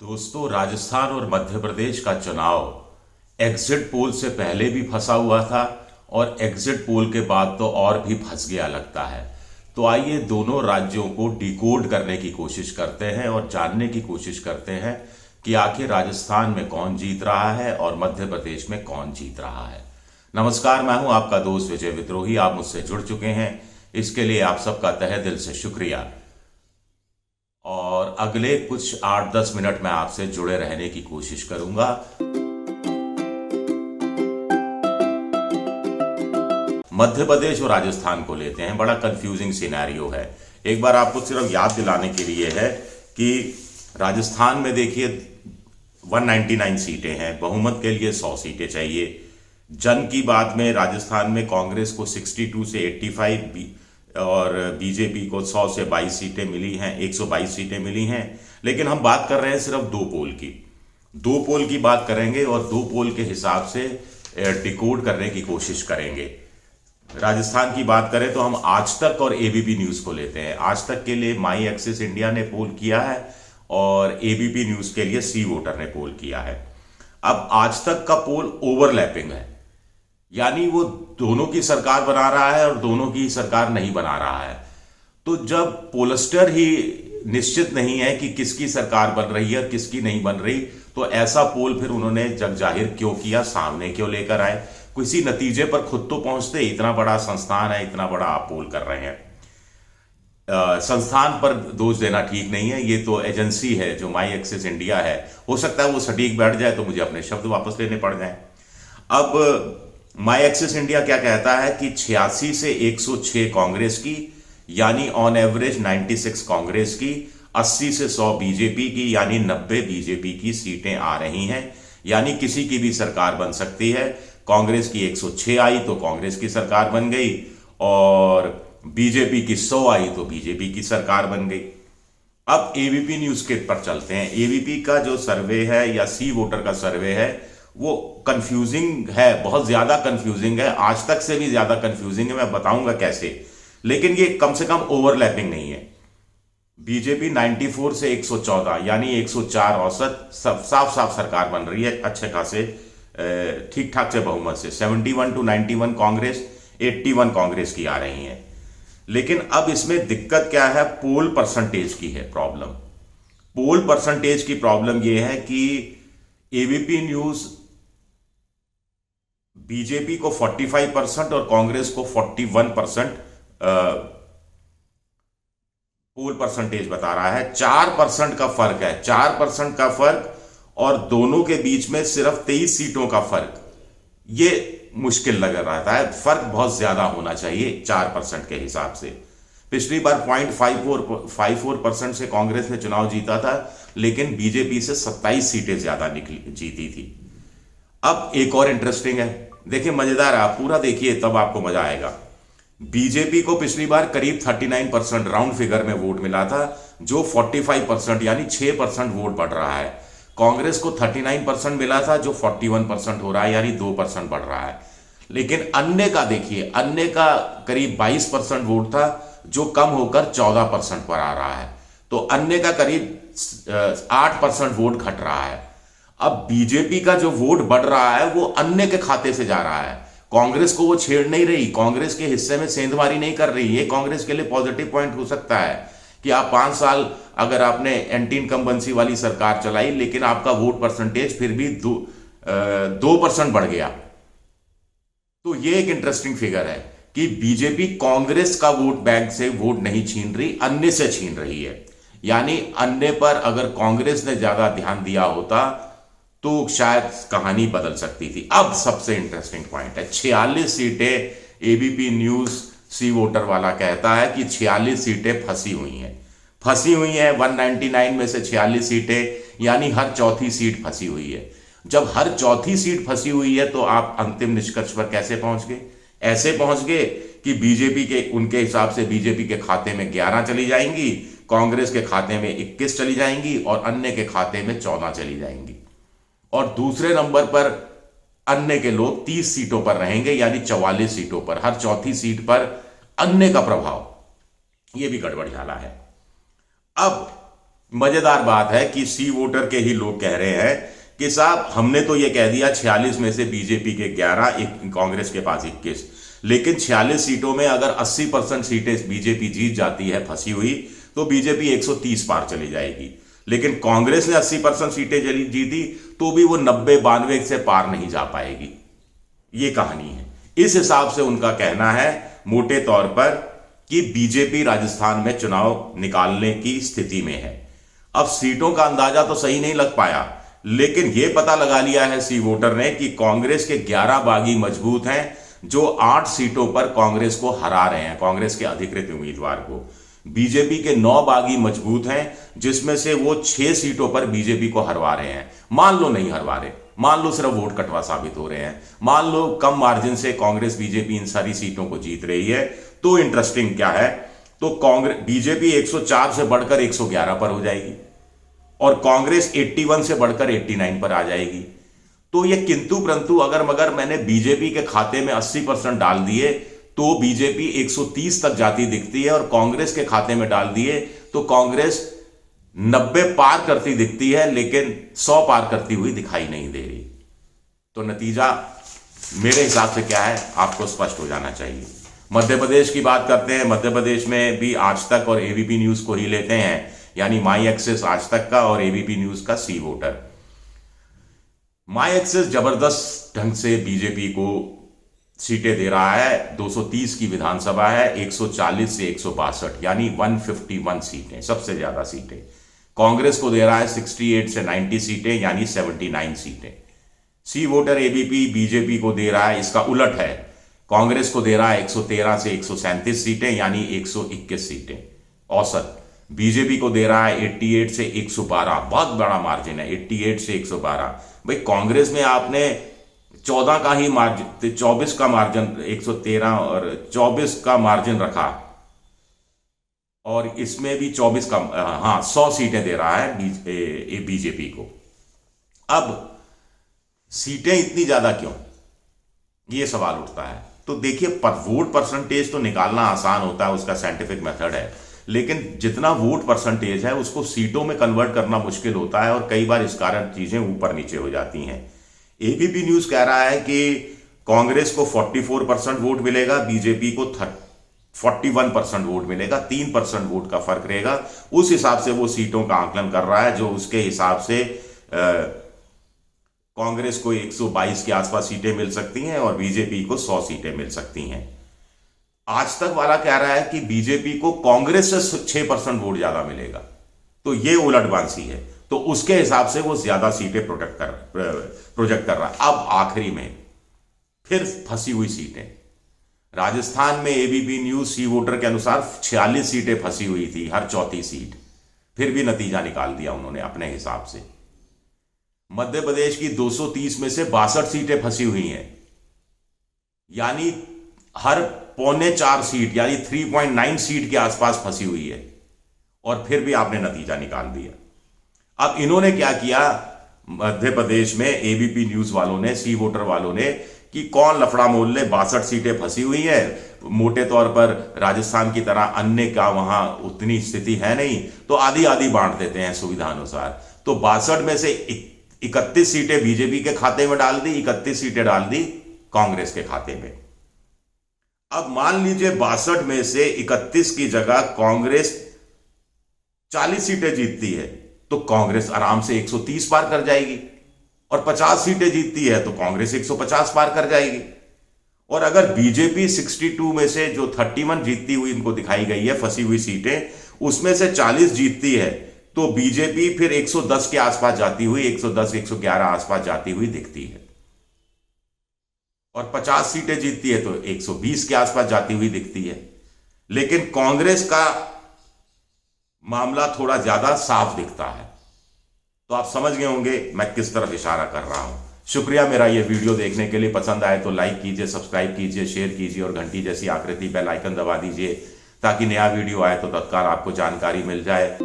दोस्तों, राजस्थान और मध्य प्रदेश का चुनाव एग्जिट पोल से पहले भी फंसा हुआ था और एग्जिट पोल के बाद तो और भी फंस गया लगता है। तो आइए दोनों राज्यों को डिकोड करने की कोशिश करते हैं और जानने की कोशिश करते हैं कि आखिर राजस्थान में कौन जीत रहा है और मध्य प्रदेश में कौन जीत रहा है। नमस्कार, मैं हूं आपका दोस्त विजय विद्रोही। आप मुझसे जुड़ चुके हैं, इसके लिए आप सबका तहे दिल से शुक्रिया। और अगले कुछ 8-10 मिनट में आपसे जुड़े रहने की कोशिश करूंगा। मध्य प्रदेश और राजस्थान को लेते हैं। बड़ा कंफ्यूजिंग सिनेरियो है। एक बार आपको सिर्फ याद दिलाने के लिए है कि राजस्थान में देखिए 199 सीटें हैं, बहुमत के लिए 100 सीटें चाहिए। जन की बात में राजस्थान में कांग्रेस को 62 से 85 और बीजेपी को 100 से 22 सीटें मिली हैं, 122 सीटें मिली हैं। लेकिन हम बात कर रहे हैं सिर्फ दो पोल की बात करेंगे और दो पोल के हिसाब से डिकोड करने की कोशिश करेंगे। राजस्थान की बात करें तो हम आज तक और एबीपी न्यूज को लेते हैं। आज तक के लिए माई एक्सिस इंडिया ने पोल किया है और एबीपी न्यूज के लिए सी वोटर ने पोल किया है। अब आज तक का पोल ओवरलैपिंग है, यानी वो दोनों की सरकार बना रहा है और दोनों की सरकार नहीं बना रहा है। तो जब पोलस्टर ही निश्चित नहीं है कि किसकी सरकार बन रही है किसकी नहीं बन रही, तो ऐसा पोल फिर उन्होंने जग जाहिर क्यों किया, सामने क्यों लेकर आए? किसी नतीजे पर खुद तो पहुंचते। इतना बड़ा संस्थान है, इतना बड़ा आप पोल कर रहे हैं। संस्थान पर दोष देना ठीक नहीं है, ये तो एजेंसी है जो माई एक्सिस इंडिया है। हो सकता है वो सटीक बैठ जाए तो मुझे अपने शब्द वापस लेने पड़ जाए। अब माई एक्सिस इंडिया क्या कहता है कि 86 से 106 कांग्रेस की, यानी ऑन एवरेज 96 कांग्रेस की, 80 से 100 बीजेपी की, यानी 90 बीजेपी की सीटें आ रही हैं। यानी किसी की भी सरकार बन सकती है। कांग्रेस की 106 आई तो कांग्रेस की सरकार बन गई और बीजेपी की 100 आई तो बीजेपी की सरकार बन गई। अब एबीपी न्यूज के पर चलते हैं। एबीपी का जो सर्वे है या सी वोटर का सर्वे है वो कंफ्यूजिंग है, बहुत ज्यादा कंफ्यूजिंग है, आज तक से भी ज्यादा कंफ्यूजिंग है। मैं बताऊंगा कैसे, लेकिन ये कम से कम ओवरलैपिंग नहीं है। बीजेपी 94 से 114 यानी 104 औसत साफ साफ सरकार बन रही है, अच्छे खासे ठीक ठाक से बहुमत से। 71 to 91 कांग्रेस, 81 कांग्रेस की आ रही है। लेकिन अब इसमें दिक्कत क्या है? पोल परसेंटेज की है प्रॉब्लम। पोल परसेंटेज की प्रॉब्लम यह है कि एबीपी न्यूज बीजेपी को 45% और कांग्रेस को 41% पोल परसेंटेज बता रहा है। 4% का फर्क है, 4% का फर्क, और दोनों के बीच में सिर्फ 23 सीटों का फर्क। ये मुश्किल लग रहा है। फर्क बहुत ज्यादा होना चाहिए 4% के हिसाब से। पिछली बार 0.54% से कांग्रेस ने चुनाव जीता था, लेकिन बीजेपी से 27 सीटें ज्यादा जीती थी। अब एक और इंटरेस्टिंग है, देखिए मजेदार है, आप पूरा देखिए तब आपको मजा आएगा। बीजेपी को पिछली बार करीब 39% राउंड फिगर में वोट मिला था, जो 45% यानी 6% वोट बढ़ रहा है। कांग्रेस को 39% मिला था, जो 41% हो रहा है, यानी 2% बढ़ रहा है। लेकिन अन्य का देखिए, अन्य का करीब 22% वोट था, जो कम होकर 14% पर आ रहा है। तो अन्य का करीब 8% वोट घट रहा है। अब बीजेपी का जो वोट बढ़ रहा है वो अन्य के खाते से जा रहा है। कांग्रेस को वो छेड़ नहीं रही, कांग्रेस के हिस्से में सेंधमारी नहीं कर रही। ये कांग्रेस के लिए पॉजिटिव पॉइंट हो सकता है कि आप 5 साल अगर आपने एंटी इनकम्बेंसी वाली सरकार चलाई, लेकिन आपका वोट परसेंटेज फिर भी 2% बढ़ गया। तो ये एक इंटरेस्टिंग फिगर है कि बीजेपी कांग्रेस का वोट बैंक से वोट नहीं छीन रही, अन्य से छीन रही है। यानी अन्य पर अगर कांग्रेस ने ज्यादा ध्यान दिया होता तो शायद कहानी बदल सकती थी। अब सबसे इंटरेस्टिंग पॉइंट है, 46 सीटें। एबीपी न्यूज सी वोटर वाला कहता है कि 46 सीटें फंसी हुई हैं। 199 में से 46 सीटें, यानी हर चौथी सीट फंसी हुई है। जब हर चौथी सीट फंसी हुई है तो आप अंतिम निष्कर्ष पर कैसे पहुंच गए? ऐसे पहुंच गए कि बीजेपी के, उनके हिसाब से बीजेपी के खाते में 11 चली जाएंगी, कांग्रेस के खाते में 21 चली जाएंगी और अन्य के खाते में 14 चली जाएंगी। और दूसरे नंबर पर अन्य के लोग 30 सीटों पर रहेंगे, यानी 44 सीटों पर। हर चौथी सीट पर अन्य का प्रभाव, यह भी गड़बड़झाला है। अब मजेदार बात है कि सी वोटर के ही लोग कह रहे हैं कि साहब हमने तो ये कह दिया 46 में से बीजेपी के 11, कांग्रेस के पास 21, लेकिन 46 सीटों में अगर 80% सीटें बीजेपी जीत जाती है फंसी हुई, तो बीजेपी 130 पार चली जाएगी। लेकिन कांग्रेस ने 80% सीटें जीती तो भी वो 90-92 से पार नहीं जा पाएगी। ये कहानी है। इस हिसाब से उनका कहना है मोटे तौर पर कि बीजेपी राजस्थान में चुनाव निकालने की स्थिति में है। अब सीटों का अंदाजा तो सही नहीं लग पाया, लेकिन यह पता लगा लिया है सी वोटर ने कि कांग्रेस के 11 बागी मजबूत हैं जो 8 सीटों पर कांग्रेस को हरा रहे हैं, कांग्रेस के अधिकृत उम्मीदवार को। बीजेपी के 9 बागी मजबूत हैं जिसमें से वो 6 सीटों पर बीजेपी को हरवा रहे हैं। मान लो नहीं हरवा रहे, मान लो सिर्फ वोट कटवा साबित हो रहे हैं, मान लो कम मार्जिन से कांग्रेस बीजेपी इन सारी सीटों को जीत रही है, तो इंटरेस्टिंग क्या है, तो कांग्रेस बीजेपी 104 से बढ़कर 111 पर हो जाएगी और कांग्रेस 81 से बढ़कर 89 पर आ जाएगी। तो ये किंतु परंतु अगर मगर मैंने बीजेपी के खाते में 80% डाल दिए तो बीजेपी 130 तक जाती दिखती है, और कांग्रेस के खाते में डाल दिए तो कांग्रेस 90 पार करती दिखती है, लेकिन 100 पार करती हुई दिखाई नहीं दे रही। तो नतीजा मेरे हिसाब से क्या है, आपको स्पष्ट हो जाना चाहिए। मध्य प्रदेश की बात करते हैं। मध्य प्रदेश में भी आज तक और एबीपी न्यूज को ही लेते हैं, यानी माई एक्सेस आज तक का और एबीपी न्यूज का सी वोटर। माई एक्सेस जबरदस्त ढंग से बीजेपी को सीटें दे रहा है। 230 की विधानसभा है, 140 से 162 यानी 151 सीटें, सबसे ज्यादा सीटें। कांग्रेस को दे रहा है 68 से 90 सीटें यानी 79 सीटें। सी वोटर एबीपी बीजेपी को दे रहा है, इसका उलट है, कांग्रेस को दे रहा है 113 से 137 सीटें यानी 121 सीटें औसत। बीजेपी को दे रहा है 88 से 112, बहुत बड़ा मार्जिन है, 88 से 112। भाई कांग्रेस में आपने 14 का ही मार्जिन, 24 का मार्जिन, 113 और 24 का मार्जिन रखा, और इसमें भी 24 का, हाँ 100 सीटें दे रहा है बीजेपी को। अब सीटें इतनी ज्यादा क्यों, ये सवाल उठता है। तो देखिए, वोट परसेंटेज तो निकालना आसान होता है, उसका साइंटिफिक मेथड है, लेकिन जितना वोट परसेंटेज है उसको सीटों में कन्वर्ट करना मुश्किल होता है, और कई बार इस कारण चीजें ऊपर नीचे हो जाती हैं। एबीपी न्यूज कह रहा है कि कांग्रेस को 44% वोट मिलेगा, बीजेपी को 41% वोट मिलेगा, 3% वोट का फर्क रहेगा। उस हिसाब से वो सीटों का आकलन कर रहा है, जो उसके हिसाब से कांग्रेस को 122 के आसपास सीटें मिल सकती हैं और बीजेपी को 100 सीटें मिल सकती हैं। आज तक वाला कह रहा है कि बीजेपी को कांग्रेस से 6% वोट ज्यादा मिलेगा, तो ये उलटबांसी है, तो उसके हिसाब से वो ज्यादा सीटें प्रोजेक्ट कर रहा है। अब आखिरी में फिर फंसी हुई सीटें, राजस्थान में एबीपी न्यूज सी वोटर के अनुसार 46 सीटें फंसी हुई थी, हर चौथी सीट, फिर भी नतीजा निकाल दिया उन्होंने अपने हिसाब से। मध्य प्रदेश की 230 में से 62 सीटें फंसी हुई हैं, यानी हर 3.25 सीट यानी 3.9 सीट के आसपास फंसी हुई है, और फिर भी आपने नतीजा निकाल दिया। अब इन्होंने क्या किया मध्य प्रदेश में, एबीपी न्यूज वालों ने, सी वोटर वालों ने, कि कौन लफड़ा मोल ले, 62 सीटें फंसी हुई है, मोटे तौर पर राजस्थान की तरह अन्य का वहां उतनी स्थिति है नहीं, तो आधी आधी बांट देते हैं सुविधा अनुसार। तो 62 में से 31 सीटें बीजेपी के खाते में डाल दी, 31 सीटें डाल दी कांग्रेस के खाते में। अब मान लीजिए 62 में से 31 की जगह कांग्रेस 40 सीटें जीतती है, तो कांग्रेस आराम से 130 पार कर जाएगी, और 50 सीटें जीतती है तो कांग्रेस 150 पार कर जाएगी। और अगर बीजेपी 62 में से जो 31 जीतती हुई इनको दिखाई गई है फंसी हुई सीटें, उसमें से 40 जीतती है, तो बीजेपी फिर 110 के आसपास जाती हुई, 110 111 आसपास जाती हुई दिखती है, और 50 सीटें जीतती है तो 120 के आसपास जाती हुई दिखती है। लेकिन कांग्रेस का मामला थोड़ा ज्यादा साफ दिखता है। तो आप समझ गए होंगे मैं किस तरफ इशारा कर रहा हूं। शुक्रिया मेरा ये वीडियो देखने के लिए। पसंद आए तो लाइक कीजिए, सब्सक्राइब कीजिए, शेयर कीजिए, और घंटी जैसी आकृति बेल आइकन दबा दीजिए, ताकि नया वीडियो आए तो तत्काल आपको जानकारी मिल जाए।